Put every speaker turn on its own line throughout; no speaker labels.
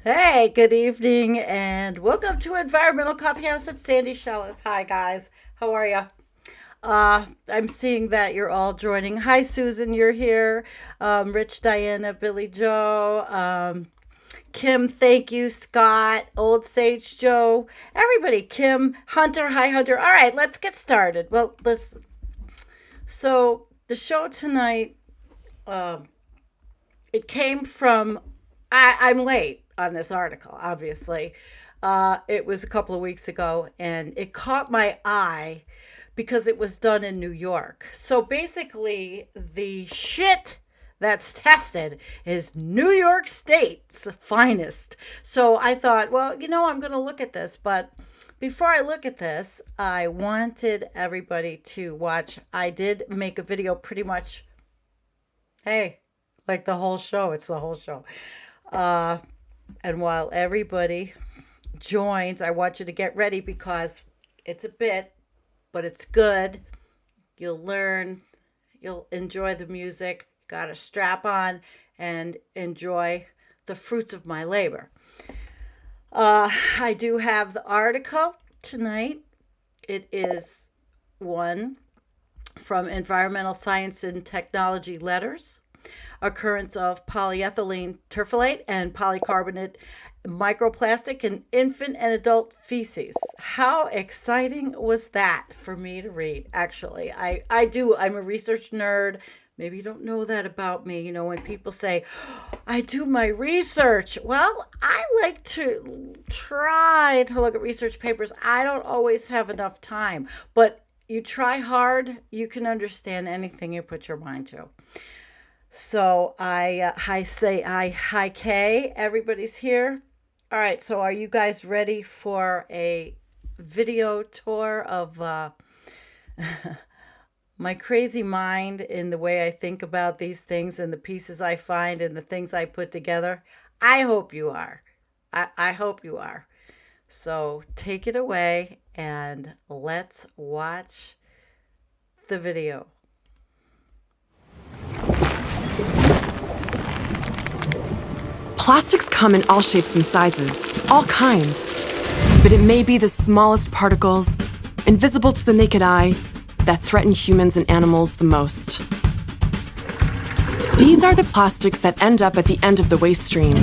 Hey, good evening, and welcome to Environmental Coffee House at Sandy Shellis. Hi, guys. How are you? I'm seeing that you're all joining. Hi, Susan, you're here. Rich, Diana, Billy Joe, Kim, thank you, Scott, Old Sage Joe, everybody, Kim, Hunter, hi, Hunter. All right, let's get started. Well, listen. So, the show tonight, it came from, I'm late on this article, obviously. It was a couple of weeks ago, and it caught my eye because it was done in New York. So basically, the shit that's tested is New York State's finest. So I thought, well, I'm going to look at this. But before I look at this, I wanted everybody to watch. I did make a video pretty much, hey, like the whole show. It's the whole show. And while everybody joins, I want you to get ready because it's a bit, but it's good. You'll learn, you'll enjoy the music. Got to strap on and enjoy the fruits of my labor. I do have the article tonight. It is one from Environmental Science and Technology Letters. Occurrence of polyethylene terephthalate and polycarbonate microplastic in infant and adult feces. How exciting was that for me to read? Actually, I'm a research nerd. Maybe you don't know that about me. When people say, I do my research. Well, I like to try to look at research papers. I don't always have enough time. But you try hard, you can understand anything you put your mind to. So hi Kay, everybody's here. All right, so are you guys ready for a video tour of my crazy mind in the way I think about these things and the pieces I find and the things I put together? I hope you are. I hope you are. So take it away and let's watch the video.
Plastics come in all shapes and sizes, all kinds. But it may be the smallest particles, invisible to the naked eye, that threaten humans and animals the most. These are the plastics that end up at the end of the waste stream.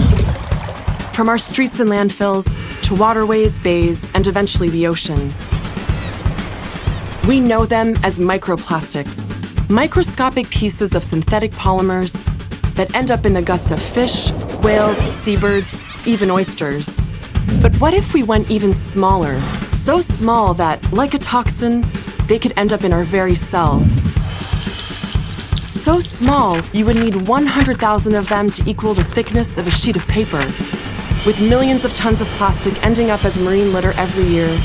From our streets and landfills, to waterways, bays, and eventually the ocean. We know them as microplastics, microscopic pieces of synthetic polymers that end up in the guts of fish, whales, seabirds, even oysters. But what if we went even smaller? So small that, like a toxin, they could end up in our very cells. So small, you would need 100,000 of them to equal the thickness of a sheet of paper. With millions of tons of plastic ending up as marine litter every year,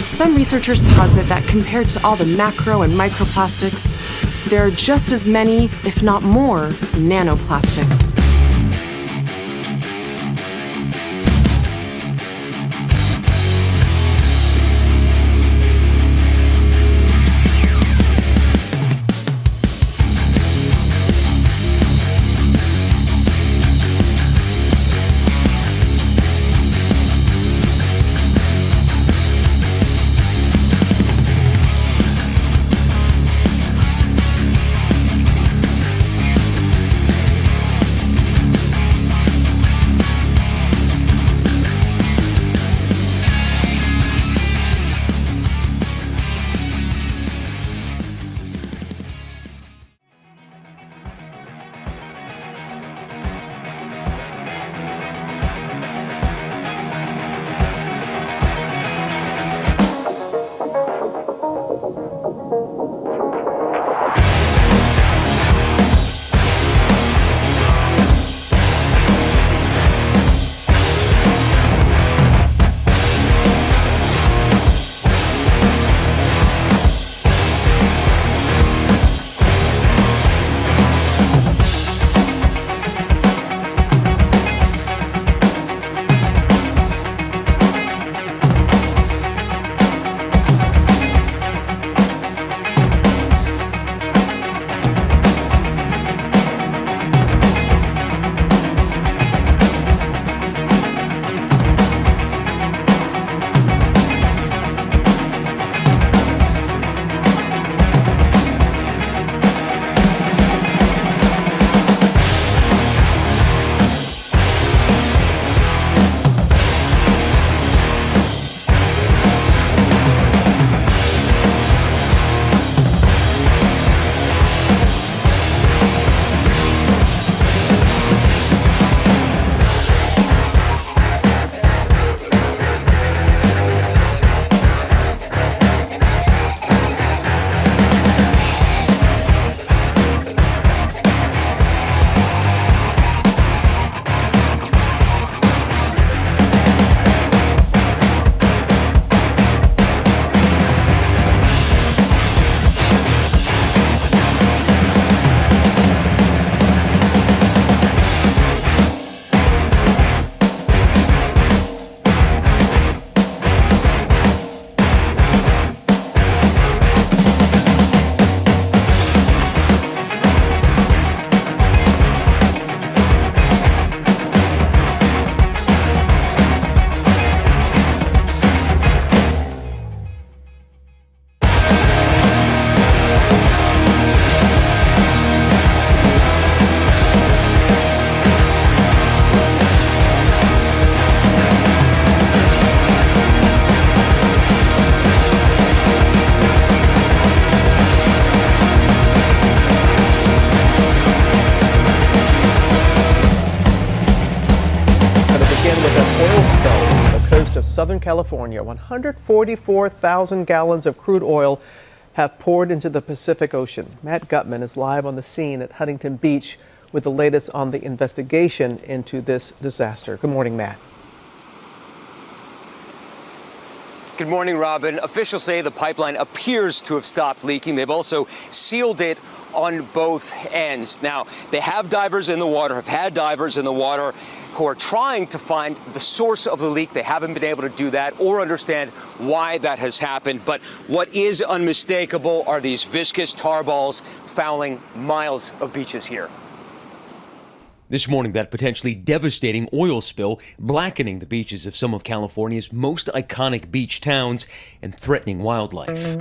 some researchers posit that compared to all the macro and microplastics, there are just as many, if not more, nanoplastics.
Southern California, 144,000 gallons of crude oil have poured into the Pacific Ocean. Matt Gutman is live on the scene at Huntington Beach with the latest on the investigation into this disaster. Good morning, Matt.
Good morning, Robin. Officials say the pipeline appears to have stopped leaking. They've also sealed it on both ends. Now, they have divers in the water, have had divers in the water who are trying to find the source of the leak. They haven't been able to do that or understand why that has happened. But what is unmistakable are these viscous tar balls fouling miles of beaches here.
This morning, that potentially devastating oil spill blackening the beaches of some of California's most iconic beach towns and threatening wildlife.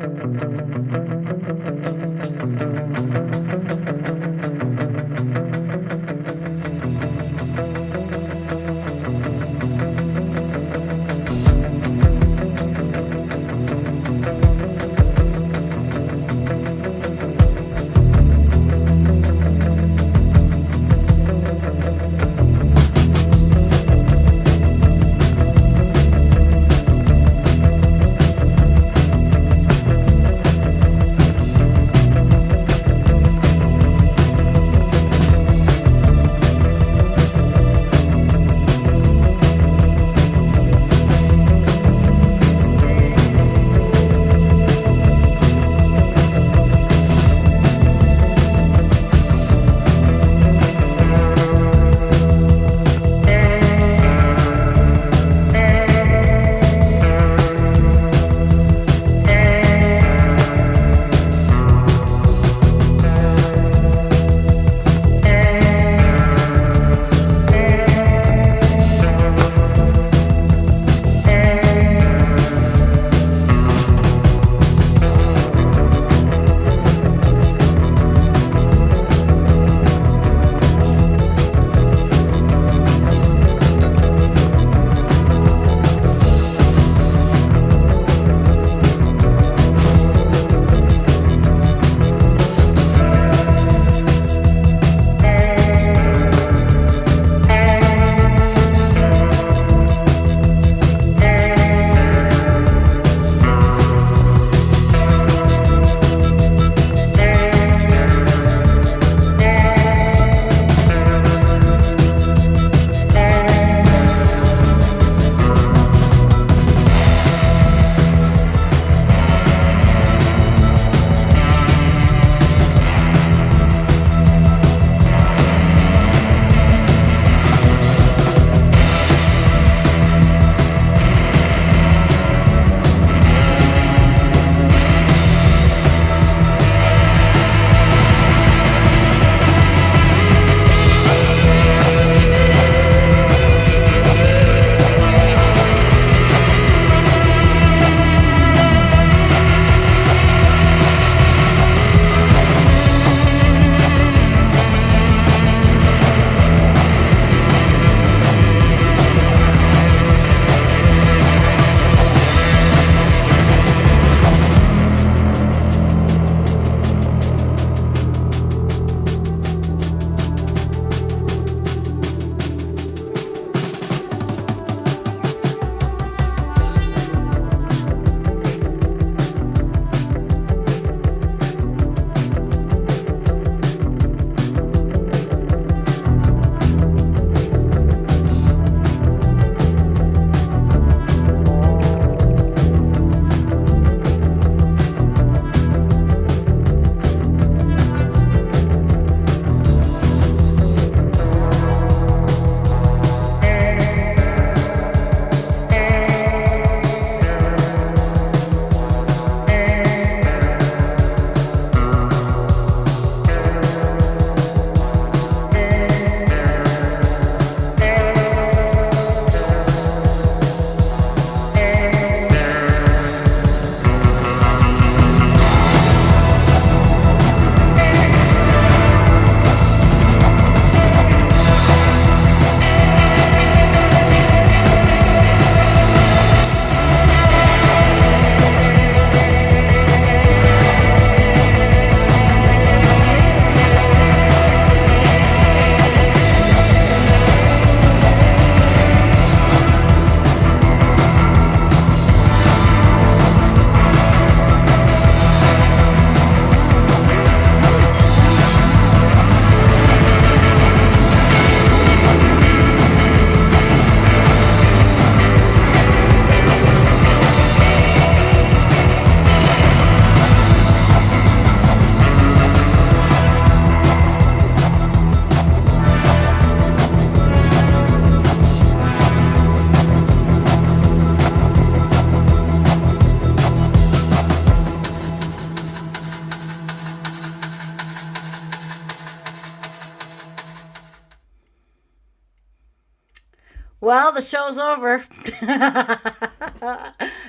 Well, the show's over.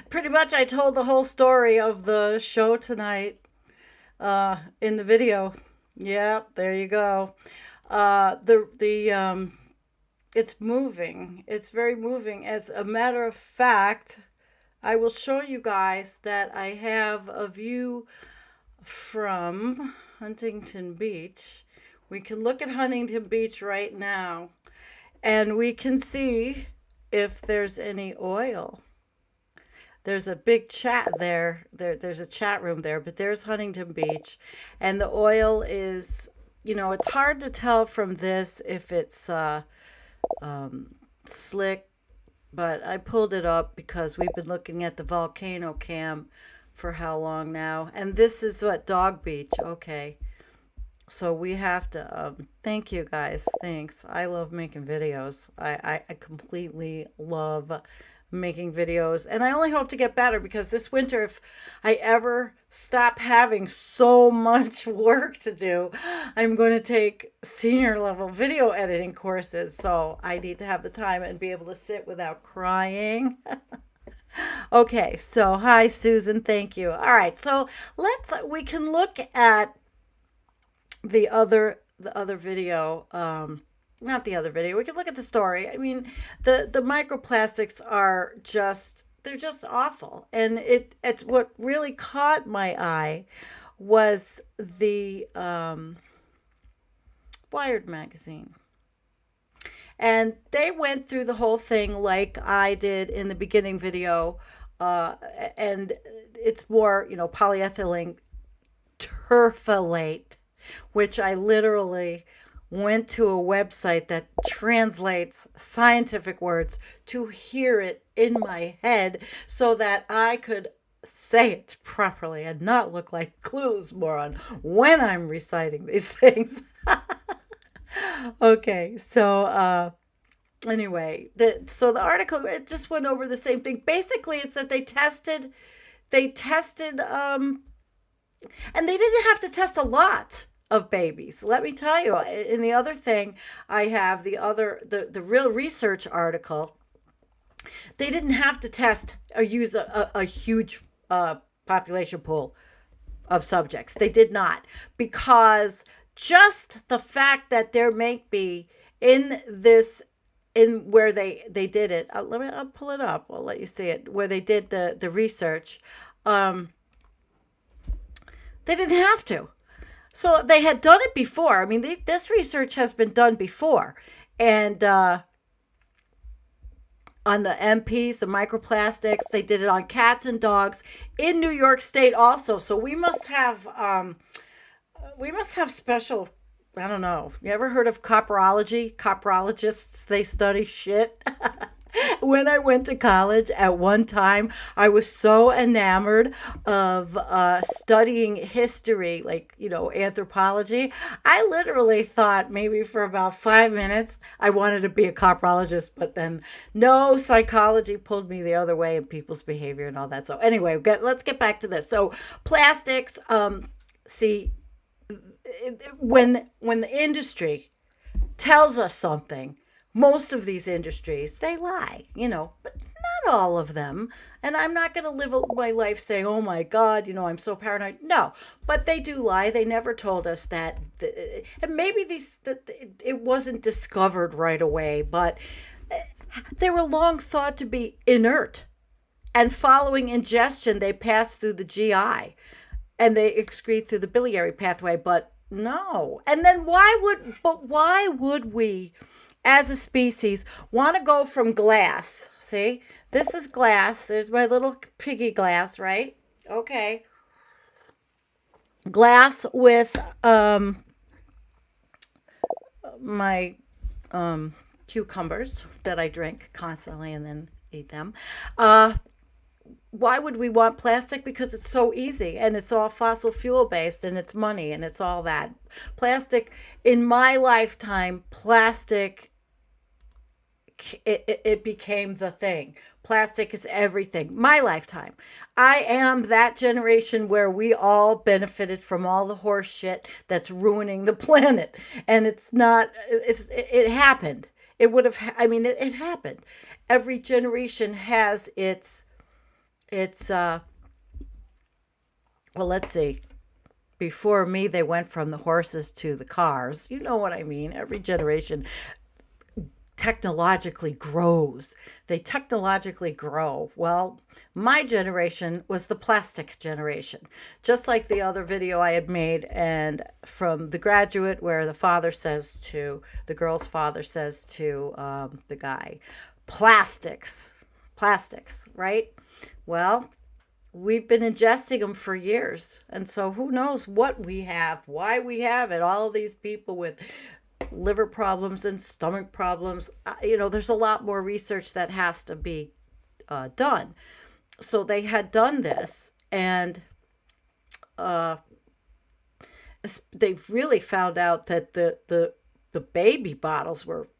Pretty much I told the whole story of the show tonight in the video. Yep, there you go. It's moving. It's very moving. As a matter of fact, I will show you guys that I have a view from Huntington Beach. We can look at Huntington Beach right now, and we can see if there's any oil. There's a big chat there. There's a chat room there, but there's Huntington Beach, and the oil is, it's hard to tell from this if it's slick, but I pulled it up because we've been looking at the volcano cam for how long now, and this is what Dog Beach. Okay, so we have to thank you guys. Thanks. I love making videos. I completely love making videos, and I only hope to get better, because this winter, if I ever stop having so much work to do, I'm going to take senior level video editing courses, so I need to have the time and be able to sit without crying. Okay, so hi Susan, thank you. All right, so we can look at the other video. Not the other video. We can look at the story. I mean, the microplastics are they're just awful. And it's what really caught my eye was the Wired magazine. And they went through the whole thing like I did in the beginning video. And it's more, polyethylene terephthalate, which I literally went to a website that translates scientific words to hear it in my head so that I could say it properly and not look like clueless moron when I'm reciting these things. Okay, so anyway, the article, it just went over the same thing. Basically, it's that they tested and they didn't have to test a lot of babies. Let me tell you, in the other thing, I have the real research article. They didn't have to test or use a huge population pool of subjects. They did not, because just the fact that there may be in where they did it. I'll pull it up. I'll let you see it. Where they did the research. They didn't have to. So they had done it before. I mean, this research has been done before. And on the MPs, the microplastics, they did it on cats and dogs in New York State also. So we must have special, I don't know. You ever heard of coprology? Coprologists, they study shit. When I went to college at one time, I was so enamored of studying history, like, anthropology. I literally thought maybe for about 5 minutes I wanted to be a coprologist, but then no, psychology pulled me the other way, and people's behavior and all that. So anyway, let's get back to this. So plastics, see, when the industry tells us something, most of these industries, they lie, but not all of them. And I'm not going to live my life saying, oh my God, I'm so paranoid. No, but they do lie. They never told us that. And maybe it wasn't discovered right away, but they were long thought to be inert. And following ingestion, they pass through the GI and they excrete through the biliary pathway, but no. And then why would we, as a species, want to go from glass? See, this is glass. There's my little piggy glass, right? Okay. Glass with my cucumbers that I drink constantly and then eat them. Why would we want plastic? Because it's so easy, and it's all fossil fuel based, and it's money, and it's all that. Plastic, in my lifetime, it became the thing. Plastic is everything. My lifetime. I am that generation where we all benefited from all the horse shit that's ruining the planet. And it happened. It would have, I mean, it happened. Every generation has well, let's see. Before me, they went from the horses to the cars. You know what I mean? Every generation technologically grows. They technologically grow. Well, my generation was the plastic generation, just like the other video I had made, and from The Graduate, where the girl's father says to the guy, plastics, right? Well, we've been ingesting them for years. And so who knows what we have, why we have it. All of these people with liver problems and stomach problems, there's a lot more research that has to be done. So they had done this, and they really found out that the baby bottles were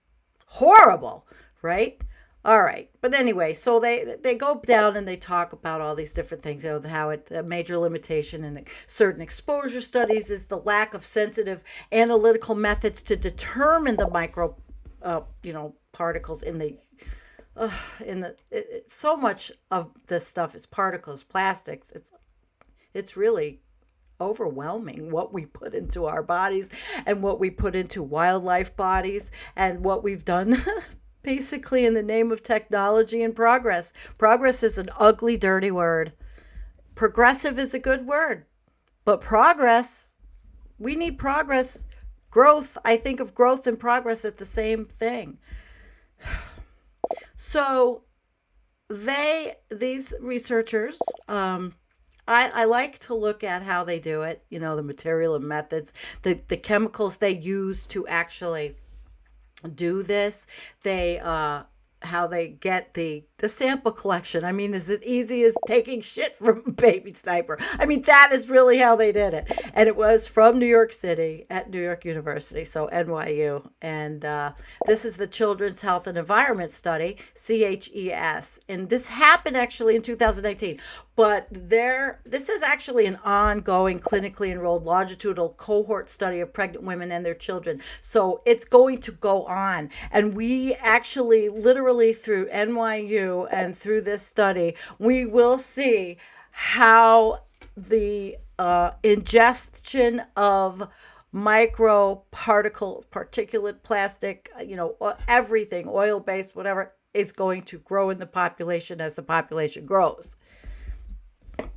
horrible, right? All right. But anyway, so they go down and they talk about all these different things, how a major limitation in certain exposure studies is the lack of sensitive analytical methods to determine the micro, particles in the so much of this stuff is particles, plastics. It's really overwhelming what we put into our bodies and what we put into wildlife bodies and what we've done basically in the name of technology and progress. Progress is an ugly, dirty word. Progressive is a good word, but progress, we need progress. Growth, I think of growth and progress as the same thing. So these researchers, I like to look at how they do it, the material and methods, the chemicals they use to actually do this. How they get the sample collection. I mean, is it easy as taking shit from a baby sniper? I mean, that is really how they did it. And it was from New York City at New York University, so NYU. And this is the Children's Health and Environment Study, CHES. And this happened actually in 2019. But this is actually an ongoing clinically enrolled longitudinal cohort study of pregnant women and their children. So it's going to go on. And we actually literally through NYU and through this study, we will see how the ingestion of particulate plastic, everything, oil-based, whatever, is going to grow in the population as the population grows.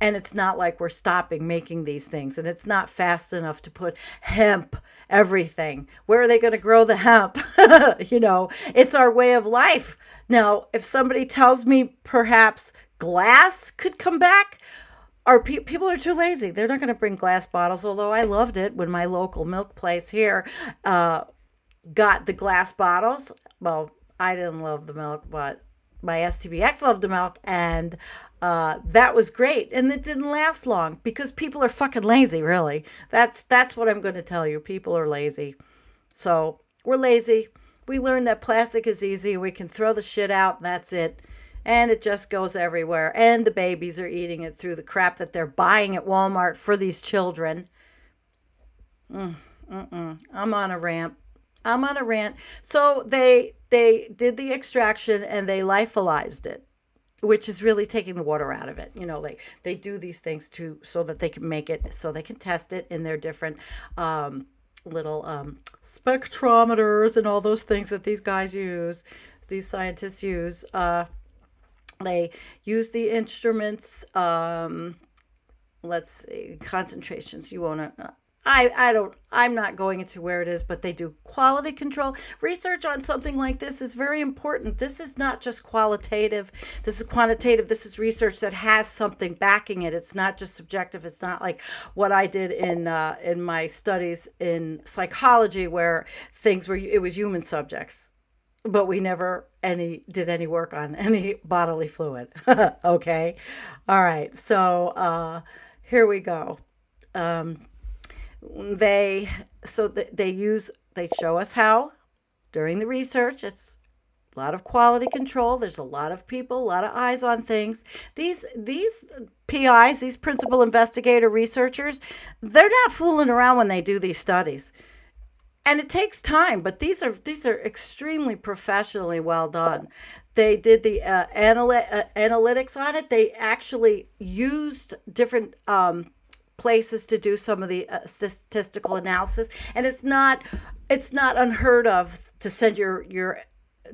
And it's not like we're stopping making these things, and it's not fast enough to put hemp, everything. Where are they going to grow the hemp? It's our way of life. Now, if somebody tells me perhaps glass could come back, people are too lazy. They're not going to bring glass bottles, although I loved it when my local milk place here got the glass bottles. Well, I didn't love the milk, but my STBX loved the milk, and that was great. And it didn't last long because people are fucking lazy, really. That's what I'm going to tell you. People are lazy. So we're lazy. We learned that plastic is easy. We can throw the shit out, and that's it. And it just goes everywhere. And the babies are eating it through the crap that they're buying at Walmart for these children. I'm on a rant. So they did the extraction and they lyophilized it, which is really taking the water out of it. They do these things so that they can make it, so they can test it in their different little spectrometers and all those things that these scientists use. They use the instruments. Let's see, concentrations. You won't. I'm not going into where it is, but they do quality control. Research on something like this is very important. This is not just qualitative. This is quantitative. This is research that has something backing it. It's not just subjective. It's not like what I did in my studies in psychology, where it was human subjects, but we never did any work on any bodily fluid. Okay. All right. So here we go. They show us how during the research. It's a lot of quality control. There's a lot of people, a lot of eyes on things. These PIs, these principal investigator researchers, they're not fooling around when they do these studies. and it takes time, but these are extremely professionally well done. They did the analytics on it. They actually used different places to do some of the statistical analysis, and it's not unheard of to send your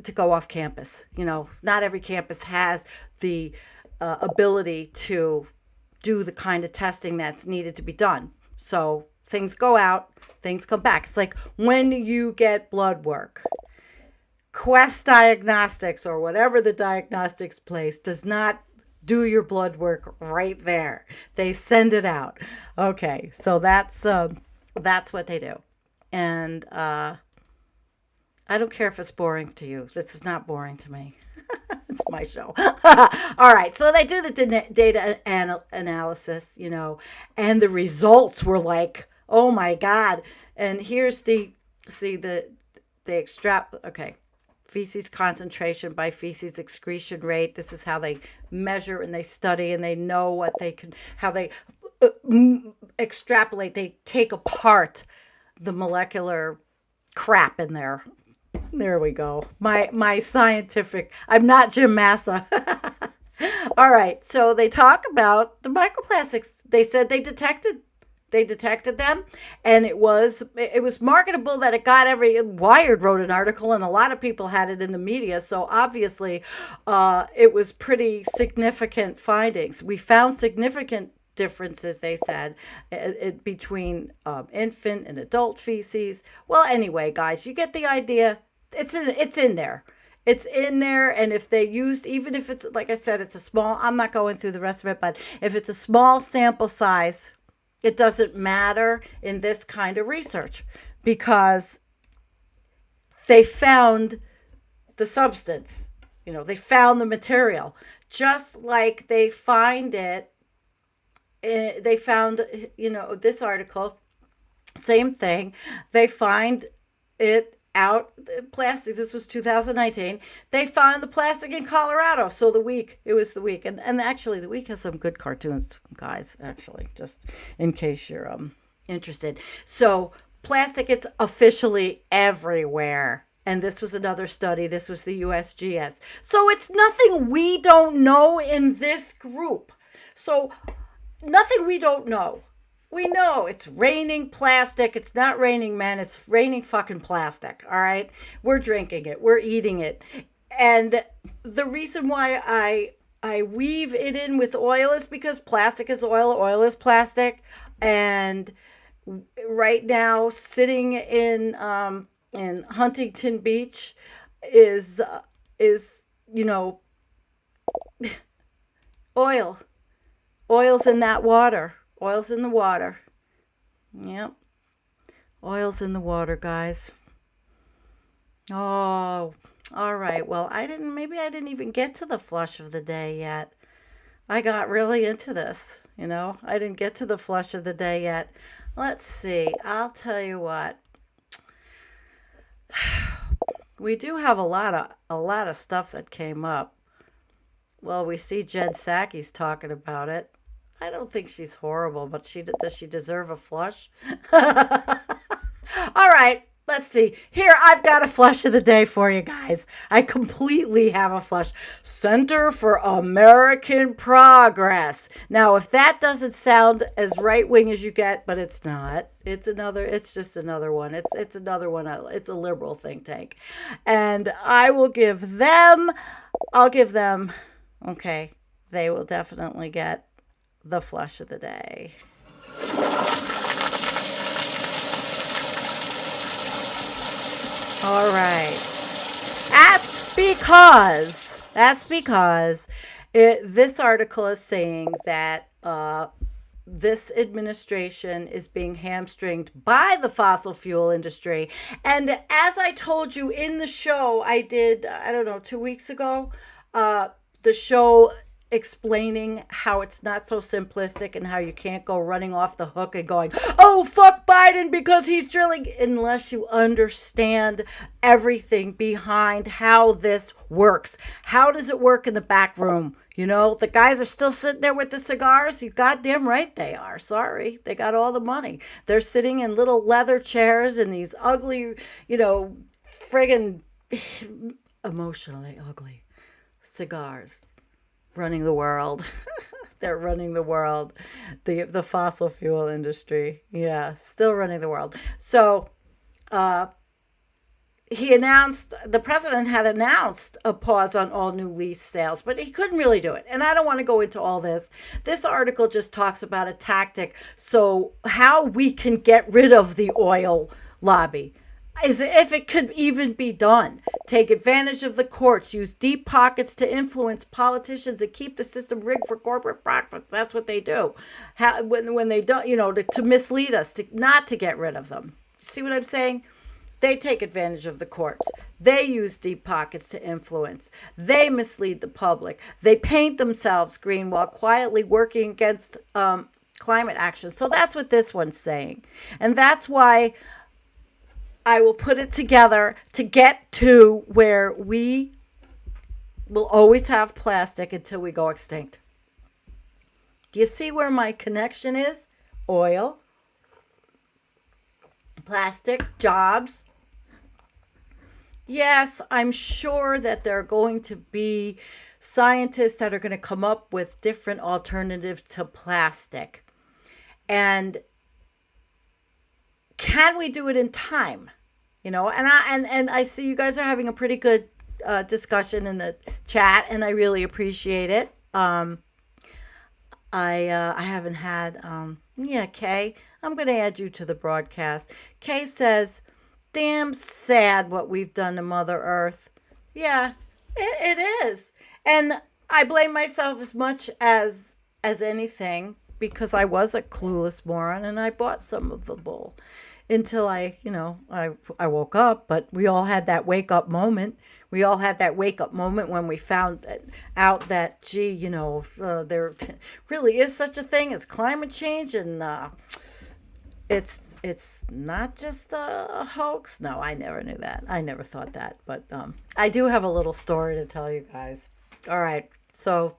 to go off campus. Not every campus has the ability to do the kind of testing that's needed to be done. So things go out, things come back. It's like when you get blood work. Quest Diagnostics, or whatever the diagnostics place, does not do your blood work right there. They send it out. Okay, so that's what they do. And I don't care if it's boring to you. This is not boring to me. It's my show. All right, so they do the data analysis, and the results were like, oh my God. And here's the extract. Okay. Feces concentration by feces excretion rate. This is how they measure and they study, and they know what they can, how they extrapolate. They take apart the molecular crap in there. There we go. My scientific, I'm not Jim Massa. All right. So they talk about the microplastics. They said they detected them, and it was marketable that it got Wired wrote an article, and a lot of people had it in the media. So obviously it was pretty significant findings. We found significant differences, they said, between infant and adult feces. Well, anyway, guys, you get the idea. It's in there. It's in there, and if they used, even if it's, like I said, it's a small, I'm not going through the rest of it, but if it's a small sample size, it doesn't matter in this kind of research, because they found the substance, they found the material, just like they find it. They found, this article, same thing. They find it out, plastic. This was 2019. They found the plastic in Colorado. So it was the week. And actually the week has some good cartoons, guys, actually, just in case you're interested. So plastic, it's officially everywhere. And this was another study. This was the USGS. So it's nothing we don't know in this group. So nothing we don't know. We know it's raining plastic. It's not raining men. It's raining fucking plastic. All right. We're drinking it. We're eating it. And the reason why I weave it in with oil is because plastic is oil. Oil is plastic. And right now, sitting in Huntington Beach is oil. Oil's in that water. Oil's in the water. Yep. Oil's in the water, guys. Oh, all right. Well, maybe I didn't even get to the flush of the day yet. I got really into this, I didn't get to the flush of the day yet. Let's see. I'll tell you what. We do have a lot of stuff that came up. Well, we see Jen Psaki's talking about it. I don't think she's horrible, but does she deserve a flush? All right, let's see. Here, I've got a flush of the day for you guys. I completely have a flush. Center for American Progress. Now, if that doesn't sound as right-wing as you get, but it's not. It's just another one. It's another one. It's a liberal think tank. And I'll give them, okay, they will definitely get the flush of the day. All right. That's because this article is saying that this administration is being hamstringed by the fossil fuel industry. And as I told you in the show I did, 2 weeks ago, the show explaining how it's not so simplistic and how you can't go running off the hook and going, oh, fuck Biden because he's drilling, unless you understand everything behind how this works. How does it work in the back room? You know, the guys are still sitting there with the cigars. You goddamn right they are. Sorry. They got all the money. They're sitting in little leather chairs in these ugly, friggin' emotionally ugly cigars. Running the world. They're running the world. The fossil fuel industry. Yeah, still running the world. So, the president had announced a pause on all new lease sales, but he couldn't really do it. And I don't want to go into all this. This article just talks about a tactic. So how we can get rid of the oil lobby is if it could even be done. Take advantage of the courts, use deep pockets to influence politicians and keep the system rigged for corporate profits. That's what they do. When they don't, to mislead us, not to get rid of them. See what I'm saying? They take advantage of the courts. They use deep pockets to influence. They mislead the public. They paint themselves green while quietly working against climate action. So that's what this one's saying. And that's why I will put it together to get to where we will always have plastic until we go extinct. Do you see where my connection is? Oil, plastic, jobs. Yes, I'm sure that there are going to be scientists that are going to come up with different alternatives to plastic. And can we do it in time? And I see you guys are having a pretty good discussion in the chat, and I really appreciate it. I haven't had Kay. I'm going to add you to the broadcast. Kay says, damn sad what we've done to Mother Earth. Yeah, it is. And I blame myself as much as anything because I was a clueless moron and I bought some of the bull until I woke up. But we all had that wake up moment. We all had that wake up moment when we found out that, there really is such a thing as climate change, and it's not just a hoax. No, I never knew that. I never thought that. But I do have a little story to tell you guys. All right. So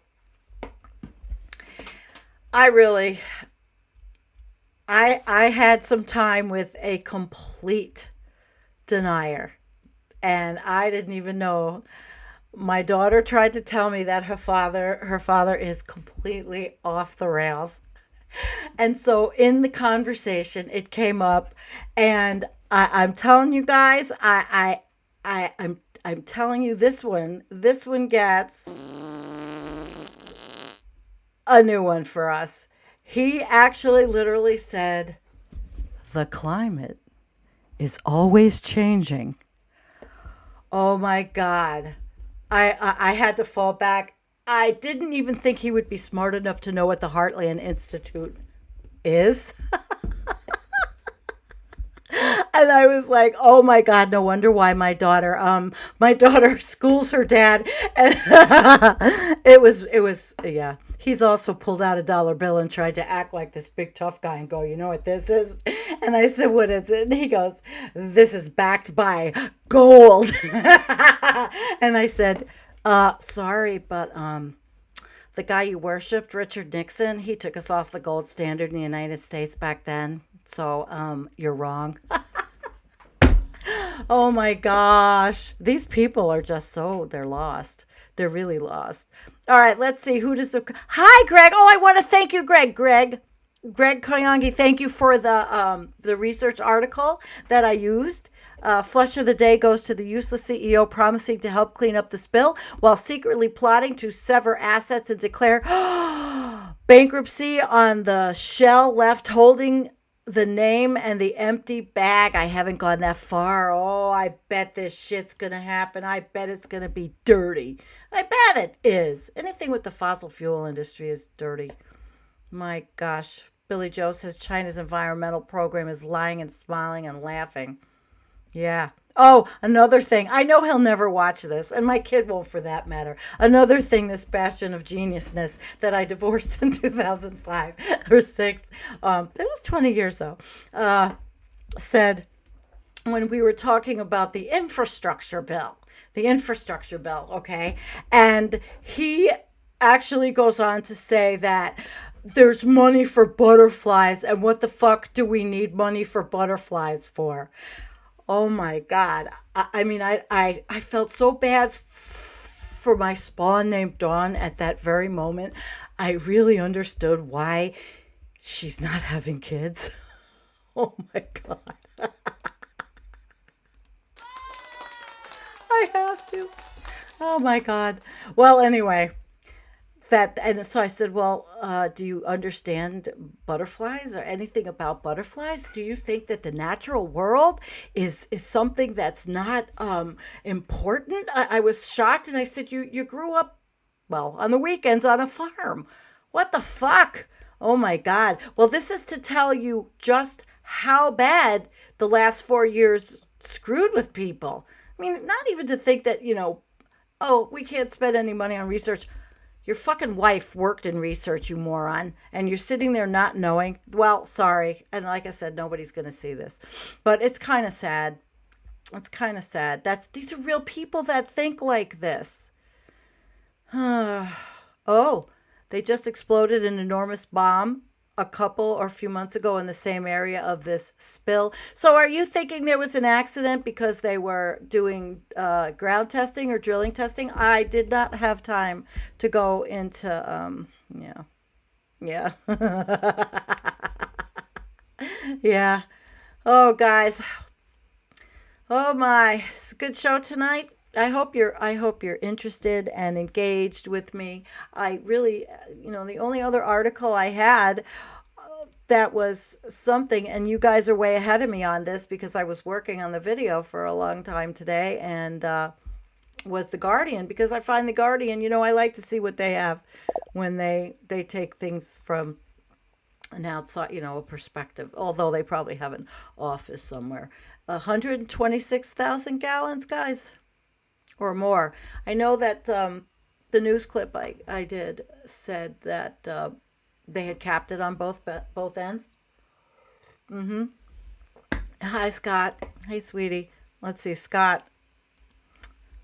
I had some time with a complete denier. And I didn't even know. My daughter tried to tell me that her father is completely off the rails. And so in the conversation, it came up, and I'm telling you guys, I'm telling you, this one gets a new one for us. He actually literally said, the climate is always changing. Oh my God. I had to fall back. I didn't even think he would be smart enough to know what the Heartland Institute is. And I was like, oh my God, no wonder why my daughter schools her dad. And it was, yeah. He's also pulled out a dollar bill and tried to act like this big tough guy and go, you know what this is? And I said, what is it? And he goes, this is backed by gold. And I said, sorry, but the guy you worshipped, Richard Nixon, he took us off the gold standard in the United States back then. So you're wrong. Oh my gosh. These people are just they're lost. They're really lost. All right, let's see. Hi, Greg. Oh, I want to thank you, Greg. Greg Koyangi, thank you for the research article that I used. Flush of the day goes to the useless CEO promising to help clean up the spill while secretly plotting to sever assets and declare bankruptcy on the shell left holding the name and the empty bag. I haven't gone that far. Oh, I bet this shit's going to happen. I bet it's going to be dirty. I bet it is. Anything with the fossil fuel industry is dirty. My gosh. Billy Joe says China's environmental program is lying and smiling and laughing. Yeah. Oh, another thing. I know he'll never watch this, and my kid won't for that matter. Another thing, this bastion of geniusness that I divorced in 2005 or 6, it was 20 years though, said when we were talking about the infrastructure bill, okay? And he actually goes on to say that there's money for butterflies, and what the fuck do we need money for butterflies for? Oh my God. I mean, I felt so bad for my spawn named Dawn at that very moment. I really understood why she's not having kids. Oh my God. I have to. Oh my God. Well, anyway, and so I said, well, do you understand butterflies or anything about butterflies? Do you think that the natural world is something that's not important? I was shocked, and I said, you grew up, well, on the weekends on a farm. What the fuck? Oh my God. Well, this is to tell you just how bad the last 4 years screwed with people. I mean, not even to think that, oh, we can't spend any money on research. Your fucking wife worked in research, you moron, and you're sitting there not knowing. Well, sorry. And like I said, nobody's going to see this. But it's kind of sad. It's kind of sad. These are real people that think like this. Oh, they just exploded an enormous bomb a few months ago in the same area of this spill. So are you thinking there was an accident because they were doing ground testing or drilling testing? I did not have time to go into, yeah. Yeah. Oh, guys. Oh my, it's a good show tonight. I hope you're interested and engaged with me. I really, the only other article I had that was something, and you guys are way ahead of me on this because I was working on the video for a long time today, and was The Guardian, because I find The Guardian, I like to see what they have when they take things from an outside, a perspective, although they probably have an office somewhere. 126,000 gallons, guys. Or more. I know that the news clip I did said that they had capped it on both ends. Hi, Scott. Hey, sweetie. Let's see, Scott.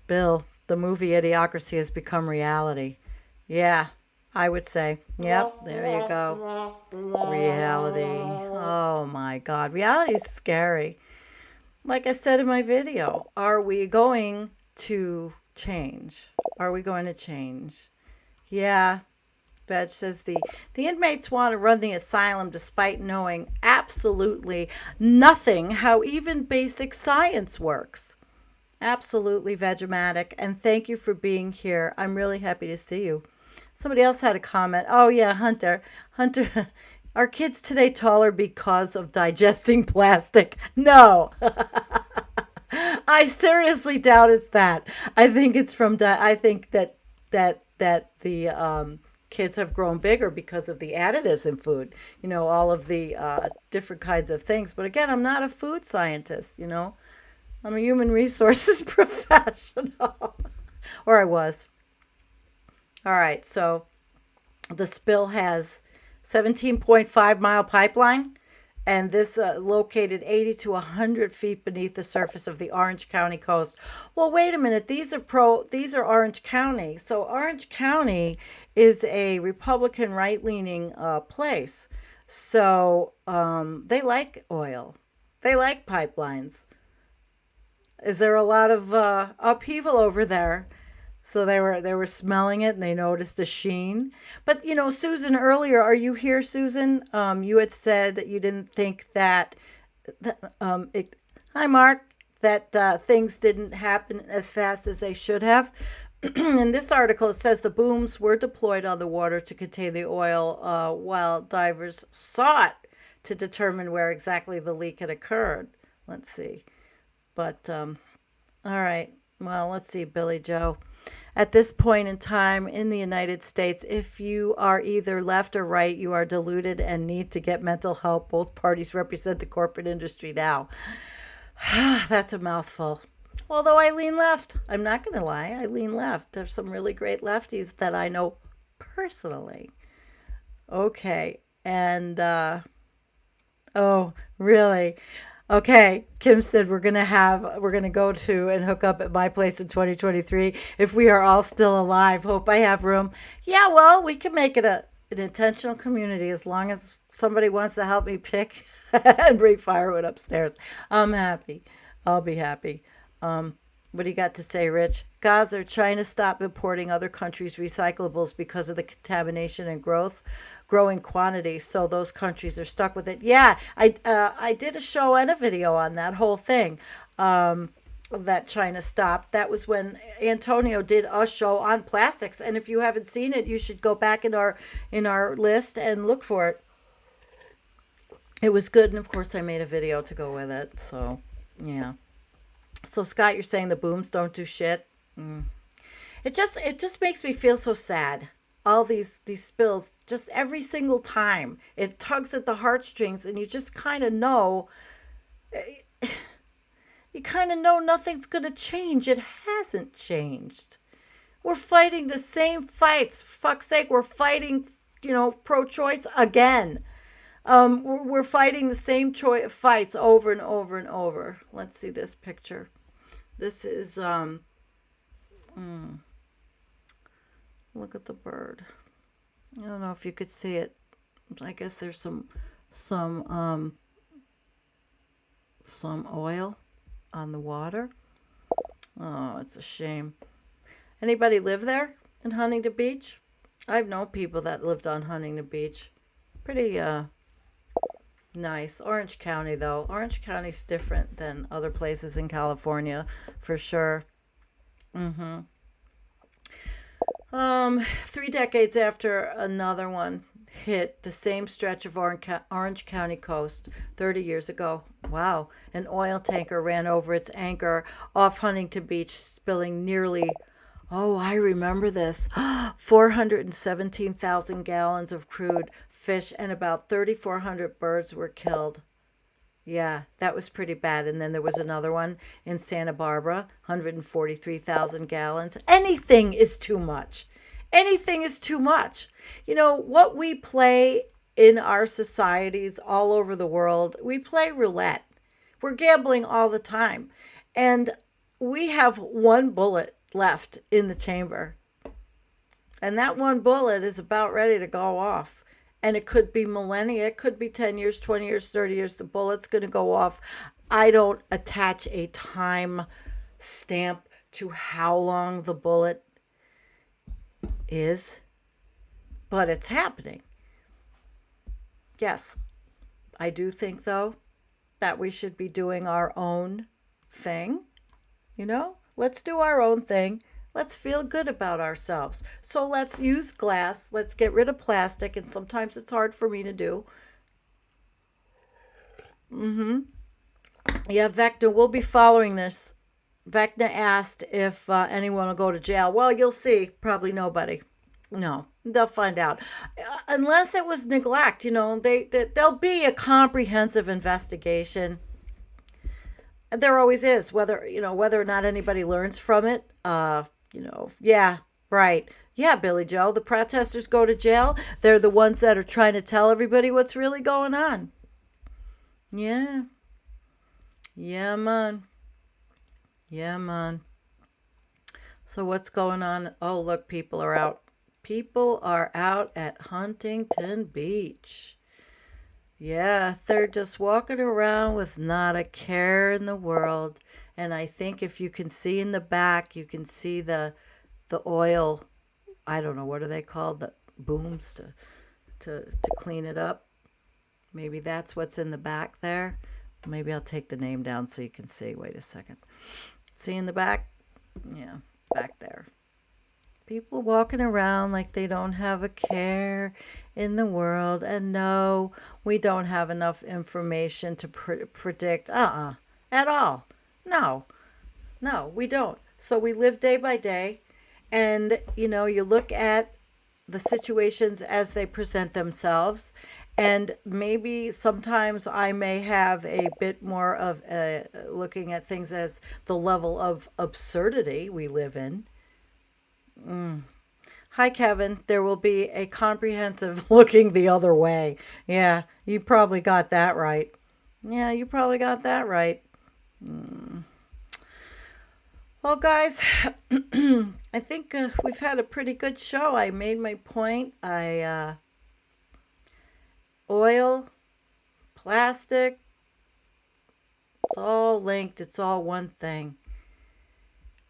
Bill, the movie Idiocracy has become reality. Yeah, I would say. Yep, there you go. Reality. Oh, my God. Reality is scary. Like I said in my video, are we going to change? Are we going to change? Yeah. Veg says the inmates want to run the asylum despite knowing absolutely nothing how even basic science works. Absolutely Vegematic. And thank you for being here. I'm really happy to see you. Somebody else had a comment. Oh yeah, Hunter, are kids today taller because of digesting plastic? No. I seriously doubt it's that. I think it's from. I think that the kids have grown bigger because of the additives in food. All of the different kinds of things. But again, I'm not a food scientist. I'm a human resources professional, or I was. All right. So the spill has 17.5 mile pipeline. And this located 80 to 100 feet beneath the surface of the Orange County coast. Well, wait a minute. These are Orange County. So Orange County is a Republican right-leaning place. So they like oil. They like pipelines. Is there a lot of upheaval over there? So they were smelling it, and they noticed the sheen. But Susan, earlier, are you here, Susan? You had said that you didn't think that. Hi, Mark. That things didn't happen as fast as they should have. In this article, it says the booms were deployed on the water to contain the oil, while divers sought to determine where exactly the leak had occurred. Let's see. But all right. Well, let's see, Billy Joe. At this point in time in the United States, if you are either left or right, you are deluded and need to get mental help. Both parties represent the corporate industry now. That's a mouthful. Although I lean left. I'm not going to lie. I lean left. There's some really great lefties that I know personally. Okay. And, oh, really? Okay, Kim said we're gonna go to and hook up at my place in 2023 if we are all still alive. Hope I have room. Yeah, well, we can make it an intentional community as long as somebody wants to help me pick and bring firewood upstairs. I'm happy. I'll be happy. What do you got to say, Rich? Gaza or China stop importing other countries' recyclables because of the contamination and growing quantities. So those countries are stuck with it. Yeah, I did a show and a video on that whole thing. That China stopped. That was when Antonio did a show on plastics. And if you haven't seen it, you should go back in our list and look for it. It was good, and of course I made a video to go with it. So yeah. So Scott, you're saying the booms don't do shit. It just makes me feel so sad. All these spills, just every single time, it tugs at the heartstrings, and you just kind of know. You kind of know nothing's going to change. It hasn't changed. We're fighting the same fights. Fuck's sake, we're fighting, pro-choice again. We're fighting the same fights over and over and over. Let's see this picture. This is look at the bird. I don't know if you could see it. I guess there's some oil on the water. Oh, it's a shame. Anybody live there in Huntington Beach? I've known people that lived on Huntington Beach. Pretty nice. Orange County, though. Orange County's different than other places in California, for sure. 3 decades after another one hit the same stretch of Orange County coast 30 years ago. Wow. An oil tanker ran over its anchor off Huntington Beach, spilling nearly, I remember this, 417,000 gallons of crude fish, and about 3,400 birds were killed. Yeah, that was pretty bad. And then there was another one in Santa Barbara, 143,000 gallons. Anything is too much. Anything is too much. What we play in our societies all over the world, we play roulette. We're gambling all the time. And we have one bullet left in the chamber. And that one bullet is about ready to go off. And it could be millennia, it could be 10 years, 20 years, 30 years. The bullet's going to go off. I don't attach a time stamp to how long the bullet is, but it's happening. Yes, I do think, though, that we should be doing our own thing. Let's do our own thing. Let's feel good about ourselves. So let's use glass. Let's get rid of plastic. And sometimes it's hard for me to do. Yeah, Vecna, we'll be following this. Vecna asked if anyone will go to jail. Well, you'll see. Probably nobody. No, they'll find out. Unless it was neglect, there'll be a comprehensive investigation. There always is, whether or not anybody learns from it. Yeah, right. Yeah, Billy Joe, the protesters go to jail. They're the ones that are trying to tell everybody what's really going on. Yeah. Yeah, man. Yeah, man. So what's going on? Oh, look, people are out. People are out at Huntington Beach. Yeah, they're just walking around with not a care in the world. And I think if you can see in the back, you can see the oil, I don't know, what are they called? The booms to clean it up. Maybe that's what's in the back there. Maybe I'll take the name down so you can see. Wait a second. See in the back? Yeah, back there. People walking around like they don't have a care in the world. And no, we don't have enough information to predict at all. No, we don't. So we live day by day. And, you look at the situations as they present themselves. And maybe sometimes I may have a bit more of looking at things as the level of absurdity we live in. Hi, Kevin. There will be a comprehensive looking the other way. Yeah, you probably got that right. Yeah, you probably got that right. Well, guys, I think we've had a pretty good show. I made my point. Oil, plastic, it's all linked. It's all one thing.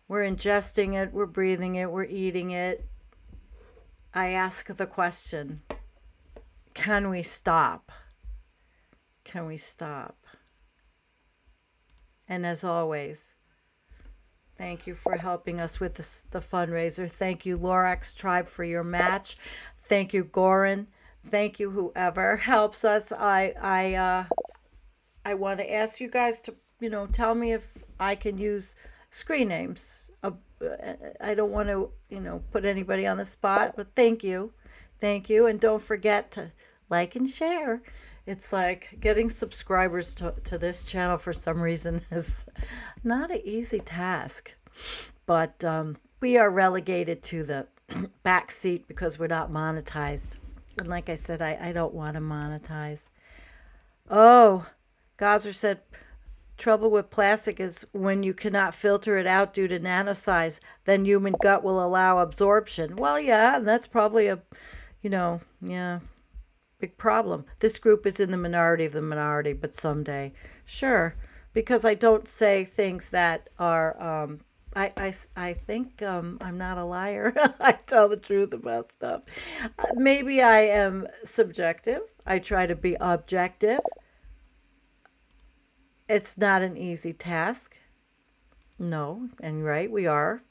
We're ingesting it, we're breathing it, we're eating it. I ask the question, can we stop? Can we stop? And as always, thank you for helping us with the fundraiser. Thank you, Lorax Tribe, for your match. Thank you, Goran. Thank you, whoever helps us. I want to ask you guys to, tell me if I can use screen names. I don't want to, put anybody on the spot, but thank you. Thank you. And don't forget to like and share. It's like getting subscribers to this channel for some reason is not an easy task. But we are relegated to the back seat because we're not monetized. And like I said, I don't want to monetize. Oh, Gazer said, trouble with plastic is when you cannot filter it out due to nanosize, then human gut will allow absorption. Well, yeah, that's probably a, big problem. This group is in the minority of the minority, but someday, sure, because I don't say things that are, I think I'm not a liar. I tell the truth about stuff. Maybe I am subjective. I try to be objective. It's not an easy task. No, and right, we are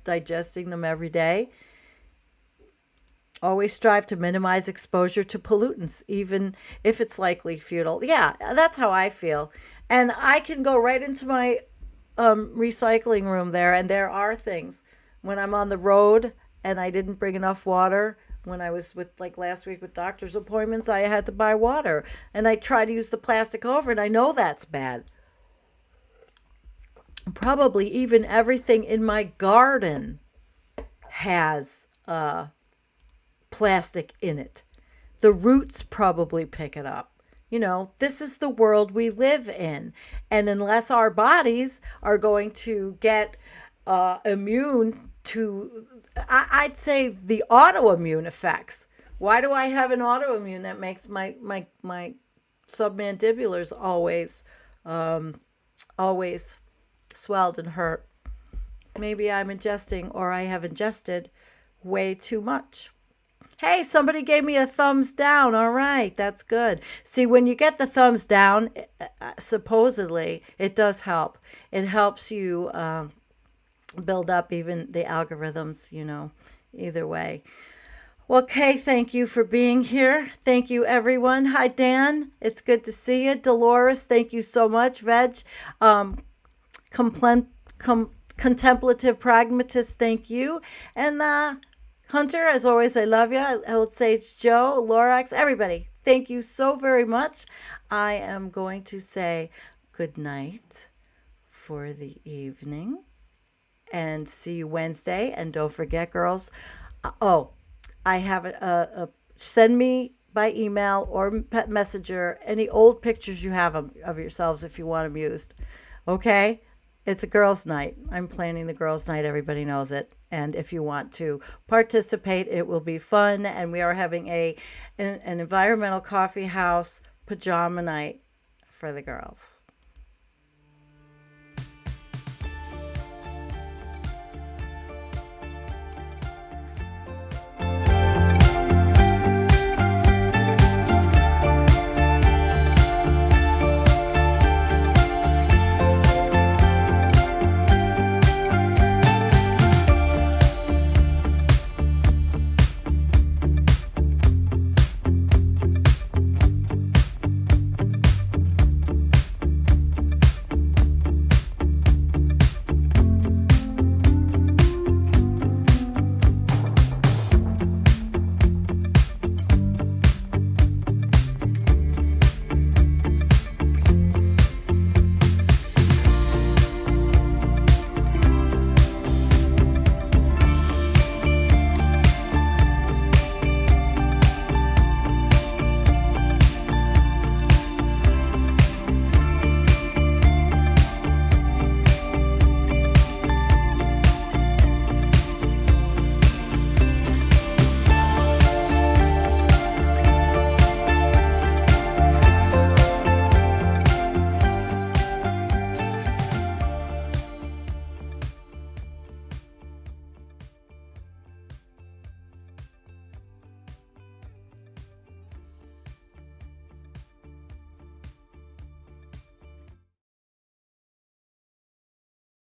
digesting them every day. Always strive to minimize exposure to pollutants, even if it's likely futile. Yeah, that's how I feel. And I can go right into my recycling room there, and there are things. When I'm on the road and I didn't bring enough water, when I was with, like last week with doctor's appointments, I had to buy water. And I try to use the plastic over, and I know that's bad. Probably even everything in my garden has plastic in it. The roots probably pick it up. This is the world we live in. And unless our bodies are going to get immune to, I'd say, the autoimmune effects. Why do I have an autoimmune that makes my submandibulars always swelled and hurt? Maybe I'm ingesting, or I have ingested way too much. Hey, somebody gave me a thumbs down. All right, that's good. See, when you get the thumbs down, supposedly, it does help. It helps you build up even the algorithms, either way. Well, Kay, thank you for being here. Thank you, everyone. Hi, Dan. It's good to see you. Dolores, thank you so much. Veg, contemplative pragmatist, thank you. And Hunter, as always, I love you. Old Sage Joe, Lorax, everybody, thank you so very much. I am going to say good night for the evening and see you Wednesday. And don't forget, girls, I have send me by email or messenger any old pictures you have of yourselves if you want them used. Okay? It's a girls' night. I'm planning the girls' night. Everybody knows it. And if you want to participate, it will be fun. And we are having an environmental coffee house pajama night for the girls.